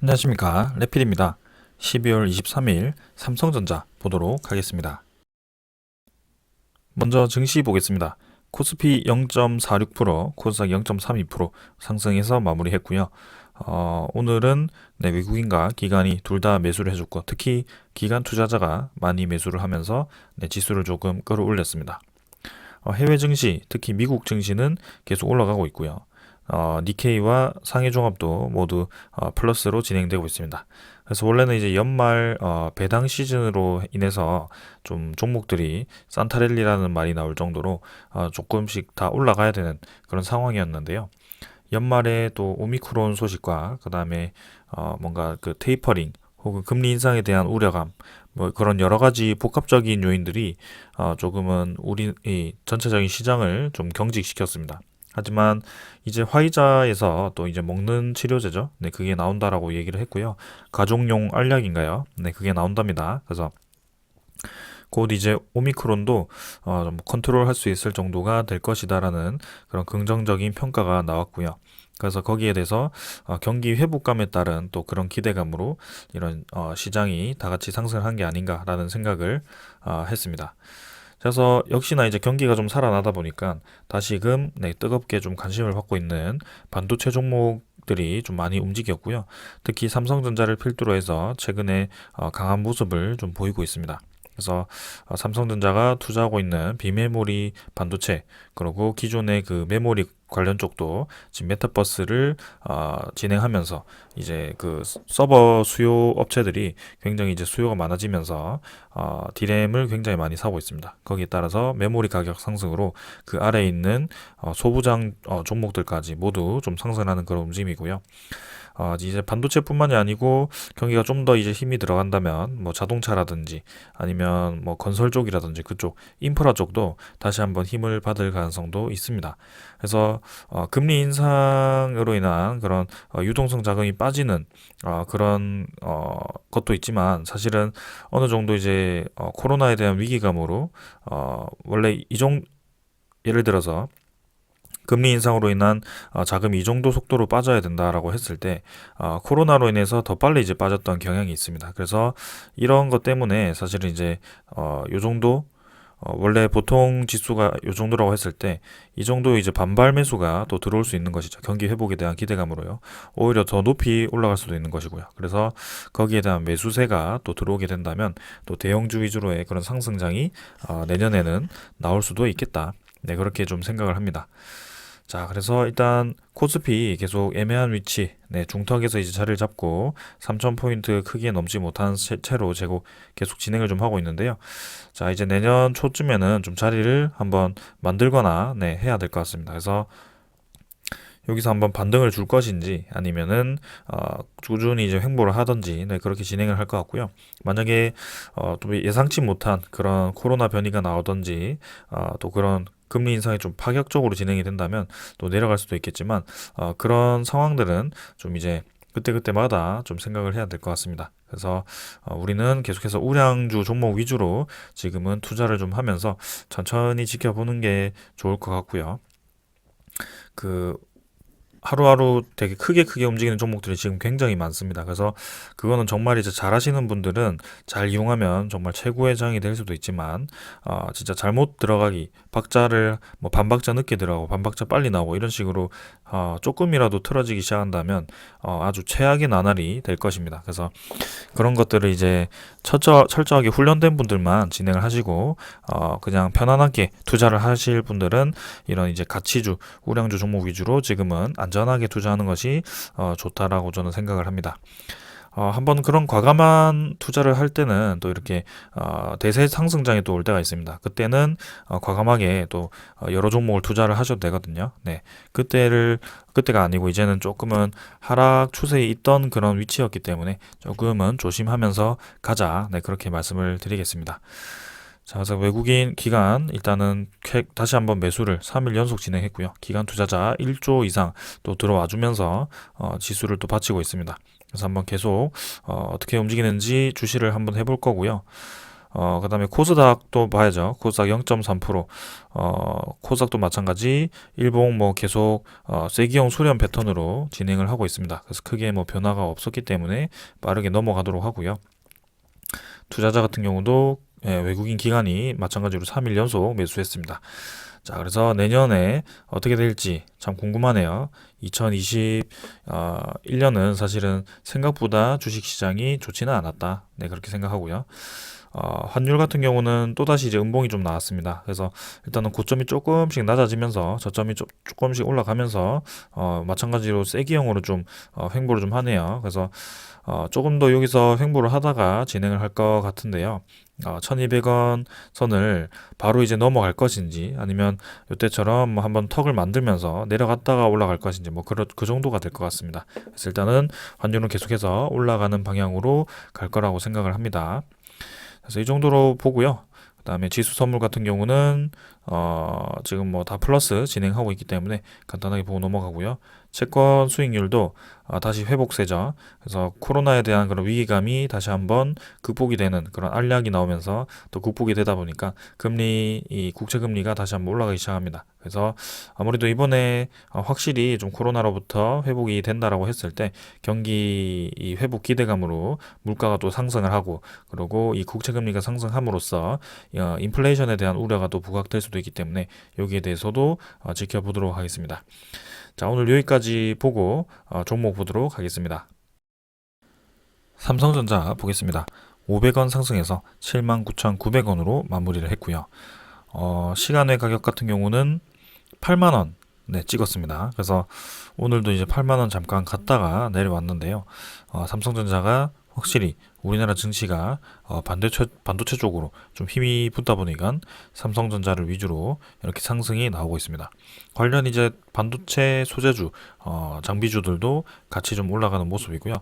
안녕하십니까, 레필입니다. 12월 23일 삼성전자 보도록 하겠습니다. 먼저 증시 보겠습니다. 코스피 0.46%, 코스닥 0.32% 상승해서 마무리했고요. 오늘은 외국인과 기관이 둘 다 매수를 해줬고, 특히 기관 투자자가 많이 매수를 하면서 지수를 조금 끌어올렸습니다. 해외 증시, 특히 미국 증시는 계속 올라가고 있고요. 니케이와 상해종합도 모두 플러스로 진행되고 있습니다. 그래서 원래는 이제 연말 배당 시즌으로 인해서 좀 종목들이 산타랠리라는 말이 나올 정도로 조금씩 다 올라가야 되는 그런 상황이었는데요. 연말에 또 오미크론 소식과 그 다음에 뭔가 그 테이퍼링 혹은 금리 인상에 대한 우려감, 뭐 그런 여러 가지 복합적인 요인들이 조금은 우리 이 전체적인 시장을 좀 경직시켰습니다. 하지만 이제 화이자에서 또 이제 먹는 치료제죠. 네, 그게 나온다라고 얘기를 했고요. 가족용 알약인가요? 네, 그게 나온답니다. 그래서 곧 이제 오미크론도 좀 컨트롤할 수 있을 정도가 될 것이다라는 그런 긍정적인 평가가 나왔고요. 그래서 거기에 대해서 경기 회복감에 따른 또 그런 기대감으로 이런 시장이 다 같이 상승을 한 게 아닌가라는 생각을 했습니다. 그래서 역시나 이제 경기가 좀 살아나다 보니까 다시금 뜨겁게 좀 관심을 받고 있는 반도체 종목들이 좀 많이 움직였고요. 특히 삼성전자를 필두로 해서 최근에 강한 모습을 좀 보이고 있습니다. 그래서 삼성전자가 투자하고 있는 비메모리 반도체, 그리고 기존의 그 메모리 관련 쪽도 지금 메타버스를 진행하면서 이제 그 서버 수요 업체들이 굉장히 이제 수요가 많아지면서 디램을 굉장히 많이 사고 있습니다. 거기에 따라서 메모리 가격 상승으로 그 아래에 있는 소부장 종목들까지 모두 좀 상승하는 그런 움직임이고요. 이제 반도체뿐만이 아니고 경기가 좀 더 이제 힘이 들어간다면 뭐 자동차라든지 아니면 뭐 건설 쪽이라든지 그쪽 인프라 쪽도 다시 한번 힘을 받을 가능성도 있습니다. 그래서 금리 인상으로 인한 그런 유동성 자금이 빠지는 그런 것도 있지만, 사실은 어느 정도 이제 코로나에 대한 위기감으로 원래 예를 들어서 금리 인상으로 인한 자금이 이 정도 속도로 빠져야 된다라고 했을 때 코로나로 인해서 더 빨리 이제 빠졌던 경향이 있습니다. 그래서 이런 것 때문에 사실은 이제 요 정도 원래 보통 지수가 요 정도라고 했을 때 이 정도 이제 반발 매수가 또 들어올 수 있는 것이죠. 경기 회복에 대한 기대감으로요. 오히려 더 높이 올라갈 수도 있는 것이고요. 그래서 거기에 대한 매수세가 또 들어오게 된다면 또 대형주 위주로의 그런 상승장이 내년에는 나올 수도 있겠다. 네, 그렇게 좀 생각을 합니다. 자, 그래서 일단 코스피 계속 애매한 위치, 중턱에서 이제 자리를 잡고 3,000포인트 크게 넘지 못한 채로 계속 진행을 좀 하고 있는데요. 자, 이제 내년 초쯤에는 좀 자리를 한번 만들거나, 해야 될 것 같습니다. 그래서 여기서 한번 반등을 줄 것인지 아니면은 꾸준히 이제 횡보를 하든지 그렇게 진행을 할 것 같고요. 만약에 또 예상치 못한 그런 코로나 변이가 나오든지 또 그런 금리 인상이 좀 파격적으로 진행이 된다면 또 내려갈 수도 있겠지만 그런 상황들은 좀 이제 그때그때마다 좀 생각을 해야 될 것 같습니다. 그래서 우리는 계속해서 우량주 종목 위주로 지금은 투자를 좀 하면서 천천히 지켜보는 게 좋을 것 같고요. 그 하루하루 되게 크게 움직이는 종목들이 지금 굉장히 많습니다. 그래서 그거는 정말 이제 잘하시는 분들은 잘 이용하면 정말 최고의 장이 될 수도 있지만, 진짜 잘못 들어가기, 박자를 뭐 반박자 늦게 들어가고 반박자 빨리 나오고 이런 식으로 조금이라도 틀어지기 시작한다면 아주 최악의 나날이 될 것입니다. 그래서 그런 것들을 이제 철저하게 훈련된 분들만 진행을 하시고 그냥 편안하게 투자를 하실 분들은 이런 이제 가치주, 우량주 종목 위주로 지금은 안전하게 투자하는 것이 좋다라고 저는 생각을 합니다. 한번 그런 과감한 투자를 할 때는 또 이렇게 대세 상승장이 또 올 때가 있습니다. 그때는 과감하게 또 여러 종목을 투자를 하셔도 되거든요. 네, 그때가 아니고 이제는 조금은 하락 추세에 있던 그런 위치였기 때문에 조금은 조심하면서 가자. 네, 그렇게 말씀을 드리겠습니다. 자, 그래서 외국인 기관 일단은 다시 한번 매수를 3일 연속 진행했고요. 기관 투자자 1조 이상 또 들어와 주면서 지수를 또 받치고 있습니다. 그래서 한번 계속 어떻게 움직이는지 주시를 한번 해볼 거고요. 그다음에 코스닥도 봐야죠. 코스닥 0.3%, 코스닥도 마찬가지 일봉 뭐 계속 세기형 수렴 패턴으로 진행을 하고 있습니다. 그래서 크게 뭐 변화가 없었기 때문에 빠르게 넘어가도록 하고요. 투자자 같은 경우도 외국인 기관이 마찬가지로 3일 연속 매수했습니다. 자, 그래서 내년에 어떻게 될지 참 궁금하네요. 2021년은 사실은 생각보다 주식시장이 좋지는 않았다. 네, 그렇게 생각하고요. 환율 같은 경우는 또다시 이제 음봉이 좀 나왔습니다. 그래서 일단은 고점이 조금씩 낮아지면서 저점이 조금씩 올라가면서 마찬가지로 세기형으로 좀 횡보를 좀 하네요. 그래서 조금 더 여기서 횡보를 하다가 진행을 할 것 같은데요. 1200원 선을 바로 이제 넘어갈 것인지 아니면 이때처럼 뭐 한번 턱을 만들면서 내려갔다가 올라갈 것인지 뭐 그 정도가 될 것 같습니다. 그래서 일단은 환율은 계속해서 올라가는 방향으로 갈 거라고 생각을 합니다. 그래서 이 정도로 보고요. 그 다음에 지수 선물 같은 경우는 지금 뭐 다 플러스 진행하고 있기 때문에 간단하게 보고 넘어가고요. 채권 수익률도 다시 회복세죠. 그래서 코로나에 대한 그런 위기감이 다시 한번 극복이 되는 그런 알약이 나오면서 또 극복이 되다 보니까 이 국채 금리가 다시 한번 올라가기 시작합니다. 그래서 아무래도 이번에 확실히 좀 코로나로부터 회복이 된다라고 했을 때 경기 이 회복 기대감으로 물가가 또 상승을 하고 그리고 이 국채 금리가 상승함으로써 인플레이션에 대한 우려가 또 부각될 수도 있기 때문에 여기에 대해서도 지켜보도록 하겠습니다. 자, 오늘 여기까지 보고 종목 보도록 하겠습니다. 삼성전자 보겠습니다. 500원 상승해서 79,900원으로 마무리를 했고요. 시간외 가격 같은 경우는 8만원 찍었습니다. 그래서 오늘도 이제 8만원 잠깐 갔다가 내려왔는데요. 삼성전자가 확실히 우리나라 증시가 반도체 쪽으로 좀 힘이 붙다 보니까 삼성전자를 위주로 이렇게 상승이 나오고 있습니다. 관련 이제 반도체 소재주, 장비주들도 같이 좀 올라가는 모습이고요.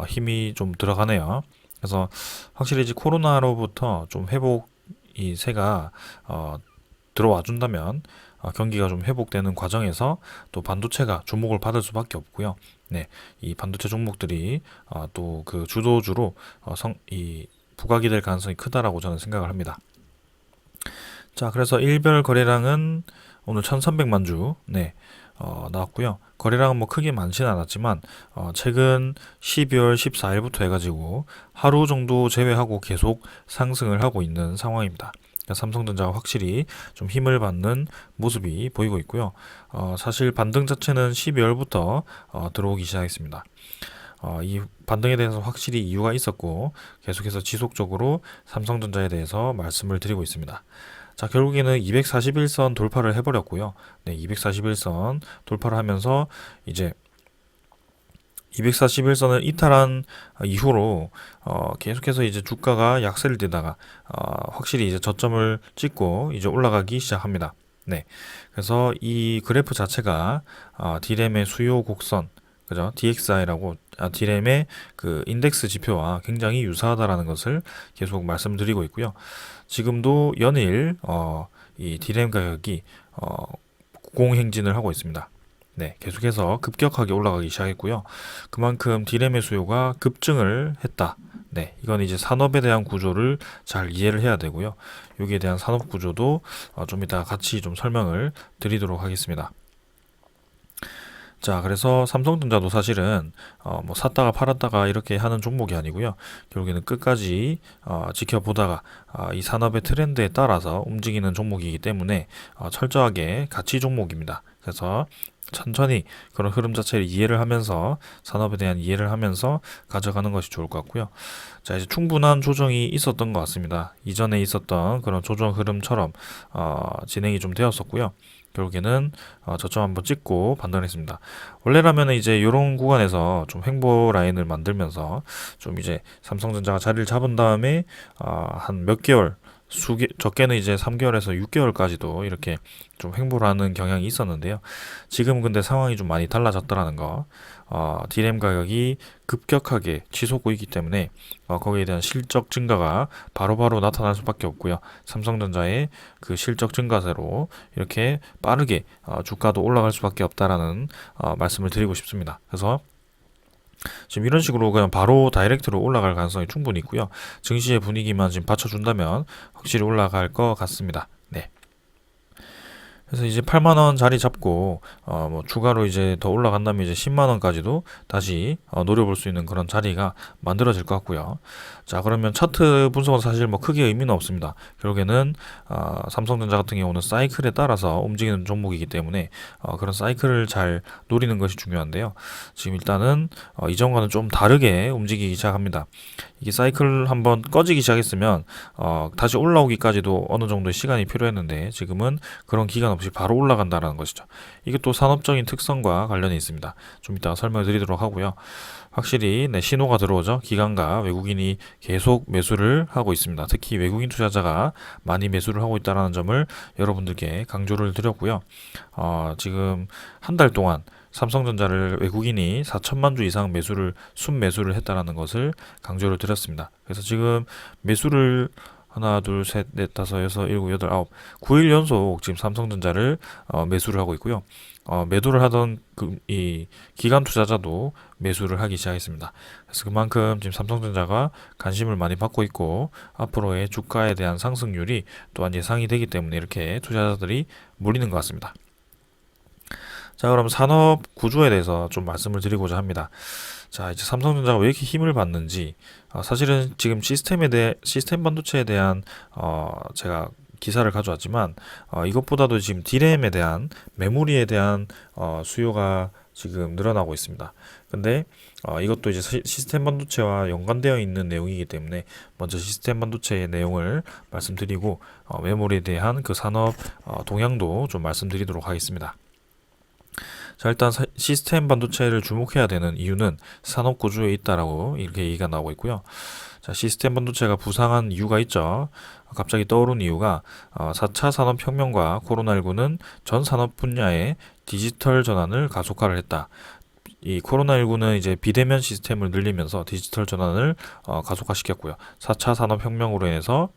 힘이 좀 들어가네요. 그래서 확실히 이제 코로나로부터 좀 회복 이 새가 들어와 준다면 경기가 좀 회복되는 과정에서 또 반도체가 주목을 받을 수밖에 없고요. 네, 이 반도체 종목들이 또 그 주도주로 이 부각이 될 가능성이 크다라고 저는 생각을 합니다. 자, 그래서 일별 거래량은 오늘 1,300만 주 나왔고요. 거래량은 뭐 크게 많지는 않았지만 최근 12월 14일부터 해가지고 하루 정도 제외하고 계속 상승을 하고 있는 상황입니다. 삼성전자가 확실히 좀 힘을 받는 모습이 보이고 있고요. 사실 반등 자체는 12월부터 들어오기 시작했습니다. 이 반등에 대해서 확실히 이유가 있었고 계속해서 지속적으로 삼성전자에 대해서 말씀을 드리고 있습니다. 자, 결국에는 241선 돌파를 해버렸고요. 네, 241선 돌파를 하면서 이제 241선을 이탈한 이후로 계속해서 이제 주가가 약세를 띠다가 확실히 이제 저점을 찍고 이제 올라가기 시작합니다. 네, 그래서 이 그래프 자체가 D램의 수요 곡선, 그죠? DXI라고 D램의 그 인덱스 지표와 굉장히 유사하다라는 것을 계속 말씀드리고 있고요. 지금도 연일 이 D램 가격이 공행진을 하고 있습니다. 네, 계속해서 급격하게 올라가기 시작했고요. 그만큼 D램의 수요가 급증을 했다. 네, 이건 이제 산업에 대한 구조를 잘 이해를 해야 되고요. 여기에 대한 산업 구조도 좀 이따 같이 좀 설명을 드리도록 하겠습니다. 자, 그래서 삼성전자도 사실은 뭐 샀다가 팔았다가 이렇게 하는 종목이 아니고요. 결국에는 끝까지 지켜보다가 이 산업의 트렌드에 따라서 움직이는 종목이기 때문에 철저하게 가치 종목입니다. 그래서 천천히 그런 흐름 자체를 이해를 하면서 산업에 대한 이해를 하면서 가져가는 것이 좋을 것 같고요. 자, 이제 충분한 조정이 있었던 것 같습니다. 이전에 있었던 그런 조정 흐름처럼 진행이 좀 되었었고요. 결국에는 저점 한번 찍고 반등했습니다. 원래라면 이제 이런 구간에서 좀 횡보 라인을 만들면서 좀 이제 삼성전자가 자리를 잡은 다음에 한 몇 개월 적게는 이제 3개월에서 6개월까지도 이렇게 좀 횡보를 하는 경향이 있었는데요. 지금 근데 상황이 좀 많이 달라졌다라는 거. D램 가격이 급격하게 치솟고 있기 때문에 거기에 대한 실적 증가가 바로바로 나타날 수밖에 없고요. 삼성전자의 그 실적 증가세로 이렇게 빠르게 주가도 올라갈 수밖에 없다라는 말씀을 드리고 싶습니다. 그래서 지금 이런 식으로 그냥 바로 다이렉트로 올라갈 가능성이 충분히 있고요. 증시의 분위기만 지금 받쳐준다면 확실히 올라갈 것 같습니다. 네. 그래서 이제 8만 원 자리 잡고 뭐 추가로 이제 더 올라간다면 이제 10만 원까지도 다시 노려볼 수 있는 그런 자리가 만들어질 것 같고요. 자, 그러면 차트 분석은 사실 뭐 크게 의미는 없습니다. 결국에는 삼성전자 같은 경우는 사이클에 따라서 움직이는 종목이기 때문에 그런 사이클을 잘 노리는 것이 중요한데요. 지금 일단은 이전과는 좀 다르게 움직이기 시작합니다. 이게 사이클 한번 꺼지기 시작했으면 다시 올라오기까지도 어느 정도의 시간이 필요했는데 지금은 그런 기간 없이 바로 올라간다는 것이죠. 이게 또 산업적인 특성과 관련이 있습니다. 좀 이따가 설명을 드리도록 하고요. 확실히 네, 신호가 들어오죠. 기관과 외국인이 계속 매수를 하고 있습니다. 특히 외국인 투자자가 많이 매수를 하고 있다는 점을 여러분들께 강조를 드렸고요. 지금 한 달 동안 삼성전자를 외국인이 4천만 주 이상 순매수를 했다는 것을 강조를 드렸습니다. 그래서 지금 매수를 하나, 둘, 셋, 넷, 다섯, 여섯, 일곱, 여덟, 아홉, 9일 연속 지금 삼성전자를 매수를 하고 있고요. 매도를 하던 이 기관 투자자도 매수를 하기 시작했습니다. 그래서 그만큼 지금 삼성전자가 관심을 많이 받고 있고 앞으로의 주가에 대한 상승률이 또한 예상이 되기 때문에 이렇게 투자자들이 몰리는 것 같습니다. 자, 그럼 산업 구조에 대해서 좀 말씀을 드리고자 합니다. 자, 이제 삼성전자가 왜 이렇게 힘을 받는지, 사실은 지금 시스템 반도체에 대한, 제가 기사를 가져왔지만, 이것보다도 지금 디램에 대한, 메모리에 대한, 수요가 지금 늘어나고 있습니다. 근데, 이것도 이제 시스템 반도체와 연관되어 있는 내용이기 때문에, 먼저 시스템 반도체의 내용을 말씀드리고, 메모리에 대한 그 산업, 동향도 좀 말씀드리도록 하겠습니다. 자, 일단 시스템 반도체를 주목해야 되는 이유는 산업 구조에 있다라고 이렇게 얘기가 나오고 있고요. 자, 시스템 반도체가 부상한 이유가 있죠. 갑자기 떠오른 이유가 4차 산업혁명과 코로나19는 전 산업 분야의 디지털 전환을 가속화를 했다. 이 코로나19는 이제 비대면 시스템을 늘리면서 디지털 전환을 가속화시켰고요. 4차 산업혁명으로 인해서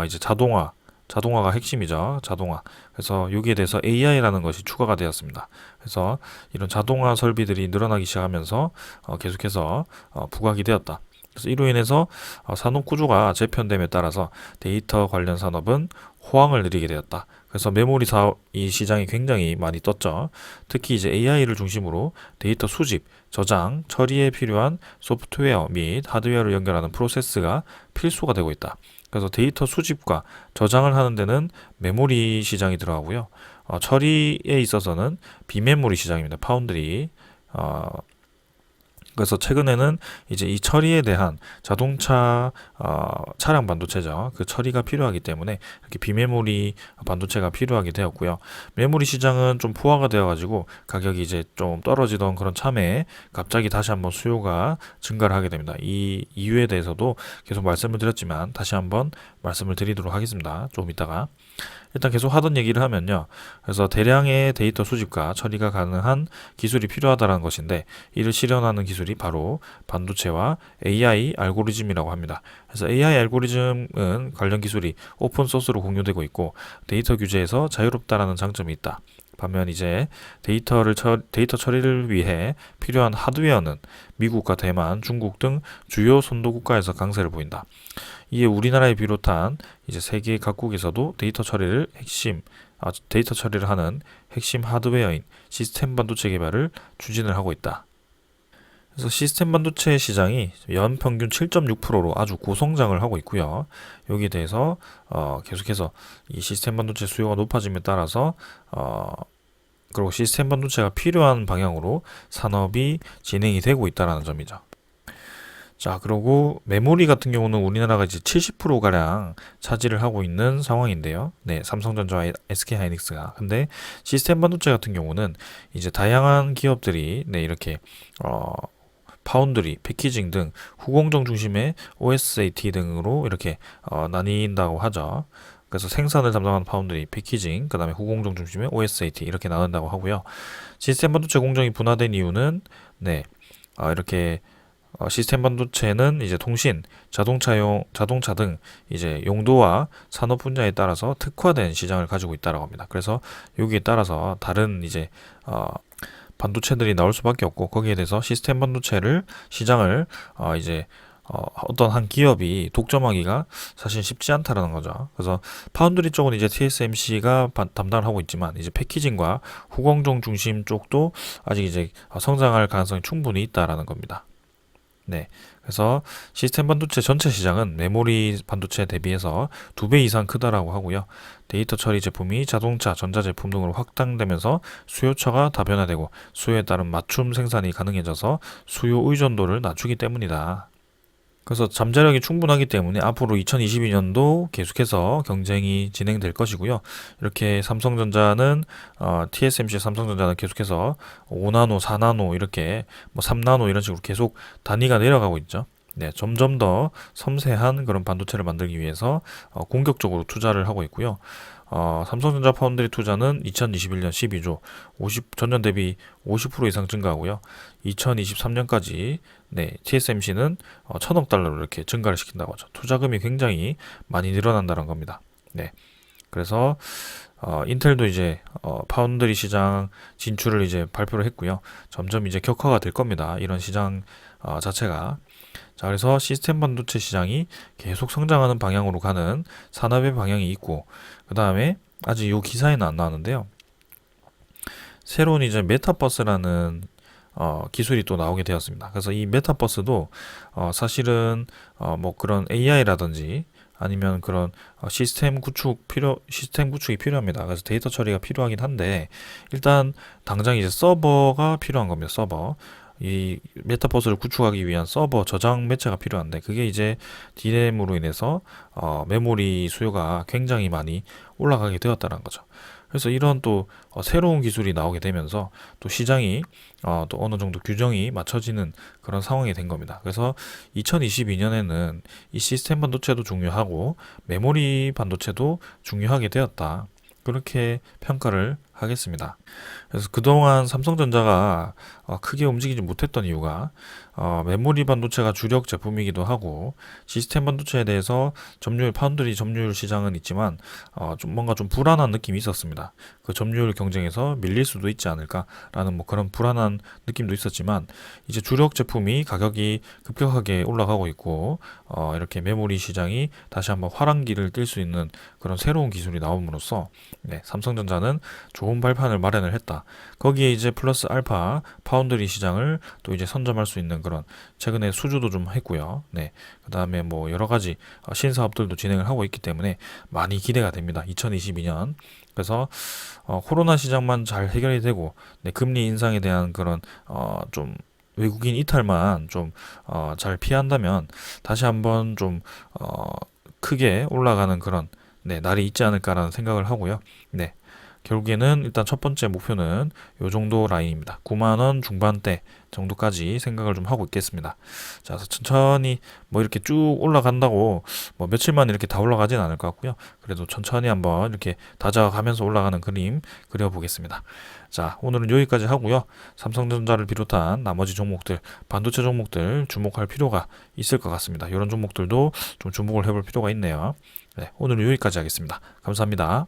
이제 자동화가 핵심이죠. 자동화. 그래서 여기에 대해서 AI라는 것이 추가가 되었습니다. 그래서 이런 자동화 설비들이 늘어나기 시작하면서 계속해서 부각이 되었다. 그래서 이로 인해서 산업 구조가 재편됨에 따라서 데이터 관련 산업은 호황을 누리게 되었다. 그래서 메모리 사업 이 시장이 굉장히 많이 떴죠. 특히 이제 AI를 중심으로 데이터 수집, 저장, 처리에 필요한 소프트웨어 및 하드웨어를 연결하는 프로세스가 필수가 되고 있다. 그래서 데이터 수집과 저장을 하는 데는 메모리 시장이 들어가고요. 처리에 있어서는 비메모리 시장입니다. 파운드리. 그래서 최근에는 이제 이 처리에 대한 자동차 차량 반도체죠. 그 처리가 필요하기 때문에 이렇게 비메모리 반도체가 필요하게 되었고요. 메모리 시장은 좀 포화가 되어가지고 가격이 이제 좀 떨어지던 그런 참에 갑자기 다시 한번 수요가 증가를 하게 됩니다. 이 이유에 대해서도 계속 말씀을 드렸지만 다시 한번 말씀을 드리도록 하겠습니다. 조금 이따가. 일단 계속 하던 얘기를 하면요. 그래서 대량의 데이터 수집과 처리가 가능한 기술이 필요하다는 것인데 이를 실현하는 기술이 바로 반도체와 AI 알고리즘이라고 합니다. 그래서 AI 알고리즘은 관련 기술이 오픈 소스로 공유되고 있고 데이터 규제에서 자유롭다라는 장점이 있다. 반면 이제 데이터 처리를 위해 필요한 하드웨어는 미국과 대만, 중국 등 주요 선도 국가에서 강세를 보인다. 이에 우리나라에 비롯한 이제 세계 각국에서도 데이터 처리를 하는 핵심 하드웨어인 시스템 반도체 개발을 추진을 하고 있다. 그래서 시스템 반도체 시장이 연평균 7.6%로 아주 고성장을 하고 있고요. 여기에 대해서 계속해서 이 시스템 반도체 수요가 높아짐에 따라서 그리고 시스템 반도체가 필요한 방향으로 산업이 진행이 되고 있다는 점이죠. 자, 그리고 메모리 같은 경우는 우리나라가 이제 70%가량 차지를 하고 있는 상황인데요. 네, 삼성전자와 SK하이닉스가. 근데 시스템 반도체 같은 경우는 이제 다양한 기업들이 네, 이렇게 파운드리, 패키징 등 후공정 중심의 OSAT 등으로 이렇게 나뉜다고 하죠. 그래서 생산을 담당하는 파운드리, 패키징, 그 다음에 후공정 중심의 OSAT 이렇게 나눈다고 하고요. 시스템 반도체 공정이 분화된 이유는 네, 이렇게 시스템 반도체는 이제 통신, 자동차 등 이제 용도와 산업 분야에 따라서 특화된 시장을 가지고 있다라고 합니다. 그래서 여기에 따라서 다른 이제 반도체들이 나올 수밖에 없고 거기에 대해서 시스템 반도체를 시장을 이제 어떤 한 기업이 독점하기가 사실 쉽지 않다라는 거죠. 그래서 파운드리 쪽은 이제 TSMC가 담당을 하고 있지만 이제 패키징과 후공정 중심 쪽도 아직 이제 성장할 가능성이 충분히 있다라는 겁니다. 네. 그래서 시스템 반도체 전체 시장은 메모리 반도체 대비해서 2배 이상 크다라고 하고요. 데이터 처리 제품이 자동차, 전자제품 등으로 확장되면서 수요처가 다변화되고 수요에 따른 맞춤 생산이 가능해져서 수요 의존도를 낮추기 때문이다. 그래서 잠재력이 충분하기 때문에 앞으로 2022년도 계속해서 경쟁이 진행될 것이고요. 이렇게 삼성전자는 TSMC 삼성전자는 계속해서 5나노, 4나노 이렇게 뭐 3나노 이런 식으로 계속 단위가 내려가고 있죠. 네, 점점 더 섬세한 그런 반도체를 만들기 위해서 공격적으로 투자를 하고 있고요. 삼성전자 파운드리 투자는 2021년 12조, 전년 대비 50% 이상 증가하고요. 2023년까지 네, TSMC는 1,000억 달러로 이렇게 증가를 시킨다고 하죠. 투자금이 굉장히 많이 늘어난다는 겁니다. 네, 그래서 인텔도 이제 파운드리 시장 진출을 이제 발표를 했고요. 점점 이제 격화가 될 겁니다. 이런 시장 자체가. 자, 그래서 시스템 반도체 시장이 계속 성장하는 방향으로 가는 산업의 방향이 있고, 그 다음에 아직 이 기사에는 안 나왔는데요. 새로운 이제 메타버스라는 기술이 또 나오게 되었습니다. 그래서 이 메타버스도 사실은 뭐 그런 AI라든지 아니면 그런 시스템 구축이 필요합니다. 그래서 데이터 처리가 필요하긴 한데 일단 당장 이제 서버가 필요한 겁니다. 서버. 이 메타버스를 구축하기 위한 서버 저장 매체가 필요한데 그게 이제 DRAM으로 인해서 메모리 수요가 굉장히 많이 올라가게 되었다는 거죠. 그래서 이런 또 새로운 기술이 나오게 되면서 또 시장이 또 어느 정도 규정이 맞춰지는 그런 상황이 된 겁니다. 그래서 2022년에는 이 시스템 반도체도 중요하고 메모리 반도체도 중요하게 되었다. 그렇게 평가를 하겠습니다. 그래서 그동안 삼성전자가 크게 움직이지 못했던 이유가 메모리 반도체가 주력 제품이기도 하고 시스템 반도체에 대해서 파운드리 점유율 시장은 있지만 좀 뭔가 좀 불안한 느낌이 있었습니다. 그 점유율 경쟁에서 밀릴 수도 있지 않을까라는 뭐 그런 불안한 느낌도 있었지만 이제 주력 제품이 가격이 급격하게 올라가고 있고 이렇게 메모리 시장이 다시 한번 화랑기를 띨 수 있는 그런 새로운 기술이 나옴으로써 네, 삼성전자는 좋은 발판을 마련을 했다. 거기에 이제 플러스 알파 파운드리 시장을 또 이제 선점할 수 있는 그런 최근에 수주도 좀 했고요. 네. 그다음에 뭐 여러 가지 신사업들도 진행을 하고 있기 때문에 많이 기대가 됩니다. 2022년. 그래서 코로나 시장만 잘 해결이 되고 네, 금리 인상에 대한 그런 좀 외국인 이탈만 좀 잘 피한다면 다시 한번 좀 크게 올라가는 그런 네, 날이 있지 않을까라는 생각을 하고요. 네. 결국에는 일단 첫 번째 목표는 요 정도 라인입니다. 9만원 중반대 정도까지 생각을 좀 하고 있겠습니다. 자, 천천히 뭐 이렇게 쭉 올라간다고 뭐 며칠만 이렇게 다 올라가진 않을 것 같고요. 그래도 천천히 한번 이렇게 다져가면서 올라가는 그림 그려보겠습니다. 자, 오늘은 여기까지 하고요. 삼성전자를 비롯한 나머지 종목들, 반도체 종목들 주목할 필요가 있을 것 같습니다. 이런 종목들도 좀 주목을 해볼 필요가 있네요. 네, 오늘은 여기까지 하겠습니다. 감사합니다.